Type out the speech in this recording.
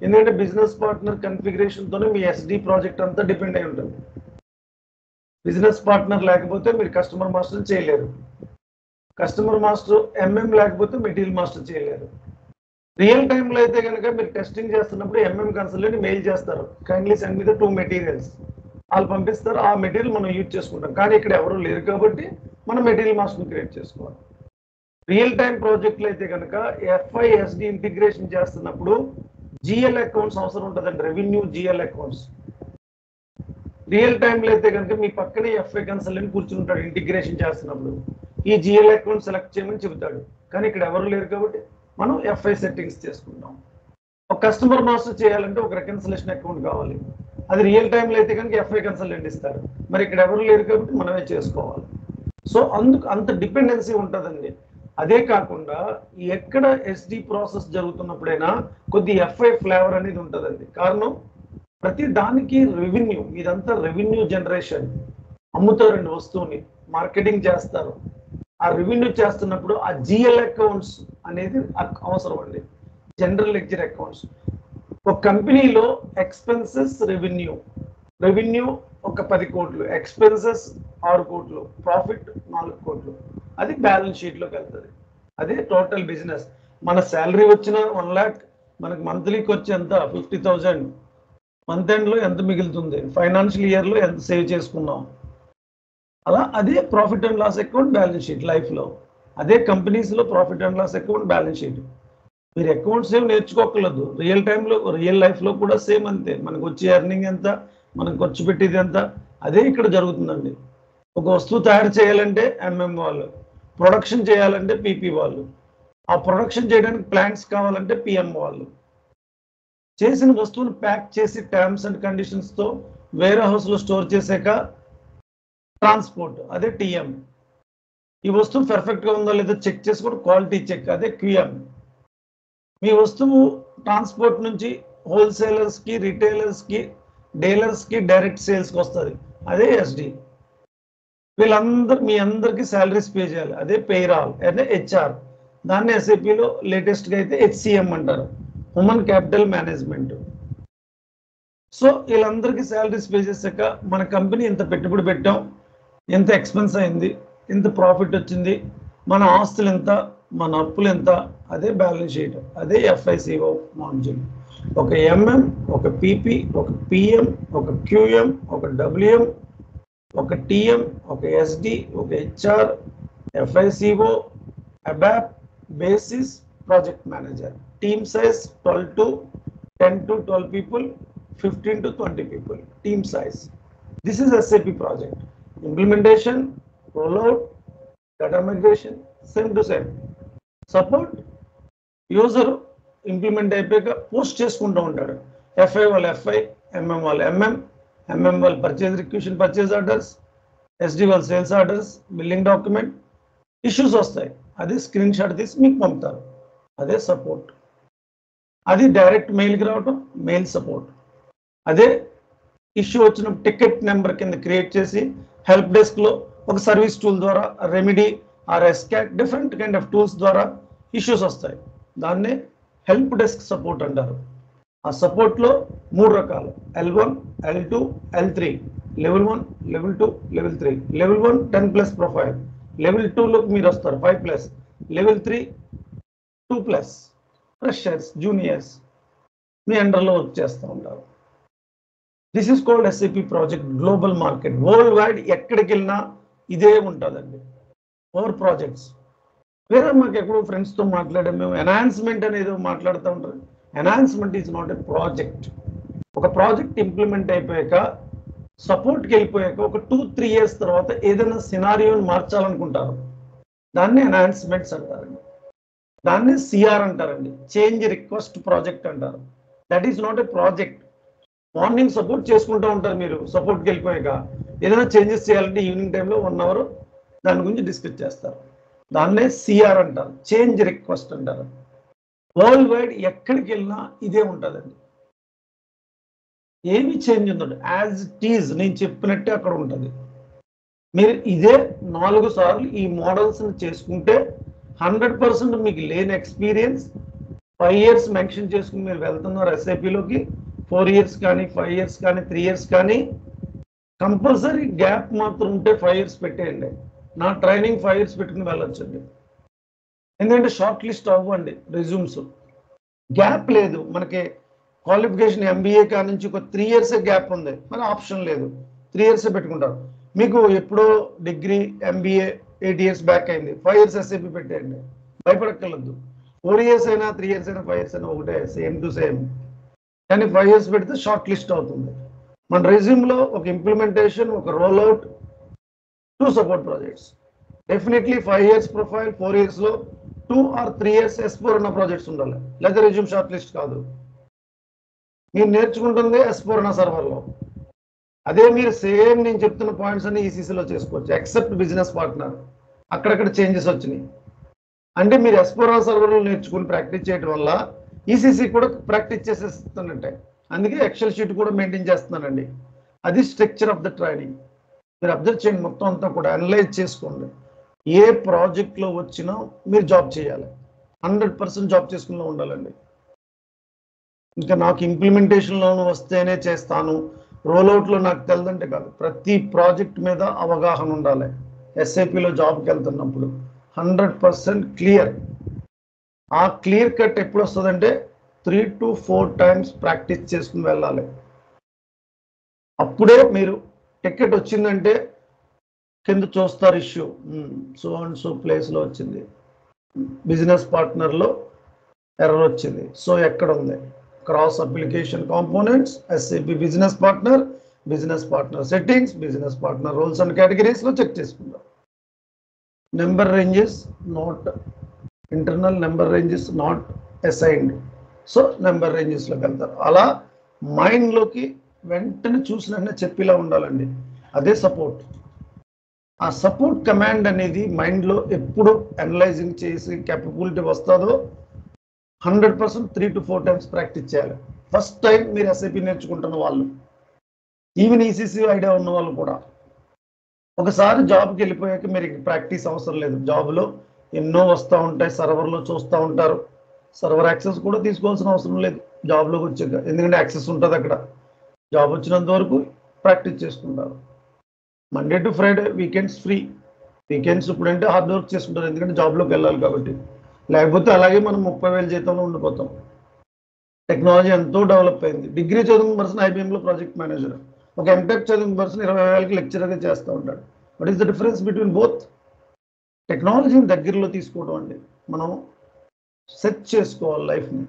ఎందుకంటే business partner కన్ఫిగరేషన్తోనే మీ SD project అంతా depend అయి ఉంటుంది. బిజినెస్ పార్ట్నర్ లేకపోతే మీరు కస్టమర్ మాస్టర్ చేయలేరు, కస్టమర్ మాస్టర్ ఎంఎం లేకపోతే మెటీరియల్ మాస్టర్ చేయలేరు. రియల్ టైంలో అయితే కనుక మీరు టెస్టింగ్ చేస్తున్నప్పుడు ఎంఎం కన్సల్టెంట్ మెయిల్ చేస్తారు, kindly send me the 2 materials, వాళ్ళు పంపిస్తారు, ఆ మెటీరియల్ మనం యూజ్ చేసుకుంటాం. కానీ ఇక్కడ ఎవరు లేరు కాబట్టి మనం మెటీరియల్ మాస్టర్ని క్రియేట్ చేసుకోవాలి. రియల్ టైం ప్రాజెక్టులు అయితే కనుక ఎఫ్ఐఎస్డి ఇంటిగ్రేషన్ చేస్తున్నప్పుడు జిఎల్ అకౌంట్స్ అవసరం ఉంటుందండి, రెవెన్యూ జిఎల్ అకౌంట్స్. రియల్ టైంలో అయితే కనుక మీ పక్కనే ఎఫ్ఐ కన్సల్టెంట్ కూర్చుంటాడు ఇంటిగ్రేషన్ చేస్తున్నప్పుడు, ఈ జిఎల్ అకౌంట్ సెలెక్ట్ చేయమని చెబుతాడు. కానీ ఇక్కడ ఎవరు లేరు కాబట్టి మనం ఎఫ్ఐ సెట్టింగ్స్ చేసుకుంటాం. ఒక కస్టమర్ మాస్టర్ చేయాలంటే ఒక రికన్సిలేషన్ అకౌంట్ కావాలి, అది రియల్ టైంలో అయితే కనుక ఎఫ్ఐ కన్సల్టెంట్ ఇస్తారు. మరి ఇక్కడ ఎవరు లేరు కాబట్టి మనమే చేసుకోవాలి. సో అంత డిపెండెన్సీ ఉంటుందండి. అదే కాకుండా ఎక్కడ ఎస్డి ప్రాసెస్ జరుగుతున్నప్పుడైనా కొద్ది ఎఫ్ఐ ఫ్లేవర్ అనేది ఉంటుందండి. కారణం ప్రతి దానికి రెవెన్యూ, ఇదంతా రెవెన్యూ జనరేషన్. అమ్ముతారండి వస్తువుని, మార్కెటింగ్ చేస్తారు, ఆ రెవెన్యూ చేస్తున్నప్పుడు ఆ జిఎల్ అకౌంట్స్ అనేది అవసరం అండి, జనరల్ లెడ్జర్ అకౌంట్స్. ఒక కంపెనీలో ఎక్స్పెన్సెస్ రెవెన్యూ, రెవెన్యూ ఒక 10 కోట్లు, ఎక్స్పెన్సెస్ 6 కోట్లు, ప్రాఫిట్ 4 కోట్లు, అది బ్యాలెన్స్ షీట్లోకి వెళ్తుంది. అదే టోటల్ బిజినెస్. మన శాలరీ వచ్చిన 1 lakh, మనకి మంత్లీకి వచ్చి ఎంత 50,000, మంత్ ఎండ్లో ఎంత మిగులుతుంది, ఫైనాన్షియల్ ఇయర్లో ఎంత సేవ్ చేసుకున్నాం, అలా అదే profit and loss account balance sheet లైఫ్లో. అదే కంపెనీస్లో profit and loss account balance sheet. మీరు అకౌంట్స్ ఏం నేర్చుకోకలేదు, రియల్ టైంలో రియల్ లైఫ్లో కూడా సేమ్ అంతే. మనకు వచ్చే ఎర్నింగ్ ఎంత, మనం ఖర్చు పెట్టేది ఎంత, అదే ఇక్కడ జరుగుతుందండి. ఒక వస్తువు తయారు చేయాలంటే ఎంఎం వాళ్ళు, ప్రొడక్షన్ చేయాలంటే పీపీ వాళ్ళు, ఆ ప్రొడక్షన్ చేయడానికి ప్లాంట్స్ కావాలంటే పిఎం వాళ్ళు, చేసిన వస్తువును ప్యాక్ చేసి టర్మ్స్ అండ్ కండిషన్స్తో వేరే హౌస్లో స్టోర్ చేసాక ట్రాన్స్పోర్ట్, అదే టిఎం. ఈ వస్తువు పర్ఫెక్ట్గా ఉందో లేదో చెక్ చేసుకోవడం క్వాలిటీ చెక్, అదే క్యూఎం. మీ వస్తువు ట్రాన్స్పోర్ట్ నుంచి హోల్సేలర్స్కి, రిటైలర్స్కి, డీలర్స్కి, డైరెక్ట్ సేల్స్కి వస్తుంది, అదే ఎస్డి. వీళ్ళందరూ మీ అందరికీ శాలరీస్ పే చేయాలి, అదే పేరాల్, అదే హెచ్ఆర్. దాన్ని ఎస్ఏపిలో లేటెస్ట్గా అయితే హెచ్సిఎం అంటారు, హ్యూమన్ క్యాపిటల్ మేనేజ్మెంట్. సో వీళ్ళందరికీ శాలరీస్ పే చేశాక మన కంపెనీ ఇంత పెట్టుబడి పెట్టాం, ఎంత ఎక్స్పెన్స్ అయింది, ఎంత ప్రాఫిట్ వచ్చింది, మన ఆస్తులు ఎంత, మన అప్పులు ఎంత, అదే బ్యాలెన్స్ షీట్, అదే ఎఫ్ఐసిఓ మాడ్యూల్. ఒక ఎంఎం, ఒక పీపీ, ఒక పిఎం, ఒక క్యూఎం, ఒక డబ్ల్యూఎం, ఒక టిఎం, ఒక ఎస్డి, ఒక HR, FICO, ABAP, basis, project manager. Team size 10 to 12 people, 15 to 20 people, team size. This is SAP project. Implementation, rollout, data migration, same to same. Support, user implement అయిపోయాక post చేసుకుంటూ ఉంటాడు. F i వాళ్ళు f i, MM వాళ్ళు MM, MM వాళ్ళు purchase రిక్వెషన్, purchase orders, SD వాళ్ళు sales orders, billing document. Issues వస్తాయి, అదే screen shot తీసి మీకు పంపుతారు, అదే సపోర్ట్. అది డైరెక్ట్ మెయిల్కి రావటం, మెయిల్ సపోర్ట్. అదే ఇష్యూ వచ్చిన టికెట్ నెంబర్ కింద క్రియేట్ చేసి హెల్ప్ డెస్క్లో ఒక సర్వీస్ టూల్ ద్వారా, రెమెడీ ఆర్ ఎస్కాట్, డిఫరెంట్ కైండ్ ఆఫ్ టూల్స్ ద్వారా ఇష్యూస్ వస్తాయి, దాన్నే హెల్ప్ డెస్క్ సపోర్ట్ అంటారు. ఆ సపోర్ట్లో 3 రకాలు, L1, L2, L3. Level 1, level 2, level 3. Level 1 10+ profile, level 2లోకి మీరు వస్తారు 5+, లెవెల్ 3 2+. ఫ్రెషర్స్, జూనియర్స్ మీ అండర్లో వర్క్ చేస్తూ ఉంటారు. This is called SAP project global market. World wide ఎక్కడికి వెళ్ళినా ఇదే ఉంటుందండి. 4 ప్రాజెక్ట్స్. వేరే మాకు ఎక్కడో ఫ్రెండ్స్తో మాట్లాడే మేము ఎన్హాన్స్మెంట్ అనేది మాట్లాడుతూ ఉంటారు. Enhancement is not a project. ఒక ప్రాజెక్ట్ ఇంప్లిమెంట్ అయిపోయాక, సపోర్ట్కి వెళ్ళిపోయాక ఒక 2-3 years తర్వాత ఏదైనా సినారియోని మార్చాలనుకుంటారు, దాన్ని ఎన్హాన్స్మెంట్స్ అంటారండి. దాన్ని సిఆర్ అంటారండి, చేంజ్ రిక్వెస్ట్ ప్రాజెక్ట్ అంటారు. That is not a project. Morning support చేసుకుంటూ ఉంటారు, మీరు సపోర్ట్కి వెళ్ళిపోయాక ఏదైనా చేంజెస్ చేయాలంటే ఈవినింగ్ టైంలో 1 hour దాని గురించి డిస్కస్ చేస్తారు, దాన్నే సిఆర్ అంటారు, చేంజ్ రిక్వెస్ట్ అంటారు. వరల్డ్ వైడ్ ఎక్కడికి వెళ్ళినా ఇదే ఉంటుందండి. ఏమి చేంజ్ ఉందండి, యాజ్ ఇట్ ఈజ్ నేను చెప్పినట్టే అక్కడ ఉంటుంది. మీరు ఇదే 4 సార్లు ఈ మోడల్స్ని చేసుకుంటే 100% మీకు లేని ఎక్స్పీరియన్స్ 5 years మెన్షన్ చేసుకుని మీరు వెళ్తున్నారు SAPలోకి, 4 years కానీ 5 years కానీ 3 years కానీ కంపల్సరీ గ్యాప్ మాత్రం ఉంటే 5 years పెట్టేయండి. నా ట్రైనింగ్ 5 years పెట్టుకుని వెళ్ళొచ్చండి. ఎందుకంటే షార్ట్ లిస్ట్ అవ్వండి రెజ్యూమ్స్. గ్యాప్ లేదు, మనకి క్వాలిఫికేషన్ MBA కా నుంచి ఒక 3 years గ్యాప్ ఉంది, మరి ఆప్షన్ లేదు, 3 years పెట్టుకుంటారు. మీకు ఎప్పుడో డిగ్రీ MBA 8 years బ్యాక్ అయింది, 5 years SAP పెట్టేయండి, భయపడక్కర్లేదు. 4 years అయినా 3 years అయినా 5 years అయినా ఒకటే, సేమ్ టు సేమ్. కానీ 5 years పెడితే షార్ట్ లిస్ట్ అవుతుంది. మన రెజ్యూమ్లో ఒక ఇంప్లిమెంటేషన్, ఒక roll out, 2 support projects. Definitely 5 years profile, 4 yearsలో 2 or 3 years S/4HANA projects ఉండాలి, లేదా రెజ్యూమ్ షార్ట్ లిస్ట్ కాదు. మీరు నేర్చుకుంటుంది S/4HANA సర్వర్లో, అదే మీరు సేమ్ నేను చెప్తున్న పాయింట్స్ అన్ని ECCలో చేసుకోవచ్చు, ఎక్సెప్ట్ బిజినెస్ పార్ట్నర్. అక్కడక్కడ చేంజెస్ వచ్చినాయి అంటే మీరు S/4HANA సర్వర్లో నేర్చుకుని ప్రాక్టీస్ చేయడం వల్ల ECC కూడా ప్రాక్టీస్ చేసేస్తున్నట్టే. అందుకే ఎక్సెల్ షీట్ కూడా మెయింటైన్ చేస్తున్నానండి. అది స్ట్రక్చర్ ఆఫ్ ద ట్రైనింగ్. మీరు అబ్జర్వ్ చేయండి, మొత్తం అంతా కూడా అనలైజ్ చేసుకోండి. ఏ ప్రాజెక్ట్లో వచ్చినా మీరు జాబ్ చేయాలి, 100% జాబ్ చేసుకుని ఉండాలండి. ఇంకా నాకు ఇంప్లిమెంటేషన్లోనూ వస్తేనే చేస్తాను, రోల్అవుట్లో నాకు తెలియదంటే కాదు. ప్రతి ప్రాజెక్ట్ మీద అవగాహన ఉండాలి. SAPలో జాబ్కి వెళ్తున్నప్పుడు 100% క్లియర్. ఆ క్లియర్ కట్ ఎప్పుడు వస్తుందంటే 3 to 4 times ప్రాక్టీస్ చేసుకుని వెళ్ళాలి. అప్పుడే మీరు టికెట్ వచ్చిందంటే కింద చూస్తారు ఇష్యూ, సో అండ్ సో ప్లేస్లో వచ్చింది, బిజినెస్ పార్ట్నర్లో ఎర్రర్ వచ్చింది, సో ఎక్కడ ఉంది, cross application components, SAP business partner settings, business partner roles and కేటగిరీస్లో చెక్ చేసుకుందాం. Number ranges not internal, number ranges not assigned, so number రేంజెస్లోకి వెళ్తారు. అలా మైండ్లోకి వెంటనే చూసినట్టే చెప్పేలా ఉండాలండి. అదే సపోర్ట్. ఆ సపోర్ట్ కమాండ్ అనేది మైండ్లో ఎప్పుడు అనలైజింగ్ చేసి క్యాపబిలిటీ వస్తుందో 100% 3 to 4 times ప్రాక్టీస్ చేయాలి. ఫస్ట్ టైం మీరు SAP నేర్చుకుంటున్న వాళ్ళు, ఈవెన్ ECC ఐడియా ఉన్న వాళ్ళు కూడా ఒకసారి జాబ్కి వెళ్ళిపోయాక మీరు ప్రాక్టీస్ అవసరం లేదు. జాబ్లో ఎన్నో వస్తూ ఉంటాయి, సర్వర్లో చూస్తూ ఉంటారు, సర్వర్ యాక్సెస్ కూడా తీసుకోవాల్సిన అవసరం లేదు జాబ్లోకి వచ్చాక, ఎందుకంటే యాక్సెస్ ఉంటుంది అక్కడ. జాబ్ వచ్చినంత వరకు ప్రాక్టీస్ చేసుకుంటారు. Monday to Friday, weekends free. Weekends ఇప్పుడంటే హార్డ్ వర్క్ చేసుకుంటారు, ఎందుకంటే జాబ్లోకి వెళ్ళాలి కాబట్టి. లేకపోతే అలాగే మనం 30,000 జీతంలో ఉండిపోతాం. టెక్నాలజీ ఎంతో డెవలప్ అయింది. డిగ్రీ చదివిన పర్సన్ IBMలో ప్రాజెక్ట్ మేనేజర్, ఒక MTech చదివిన పర్సన్ 20,000కి లెక్చరర్గా చేస్తూ ఉంటాడు. What is the difference between both? టెక్నాలజీని దగ్గరలో తీసుకోవడం అండి. మనం సెట్ చేసుకోవాలి లైఫ్ని.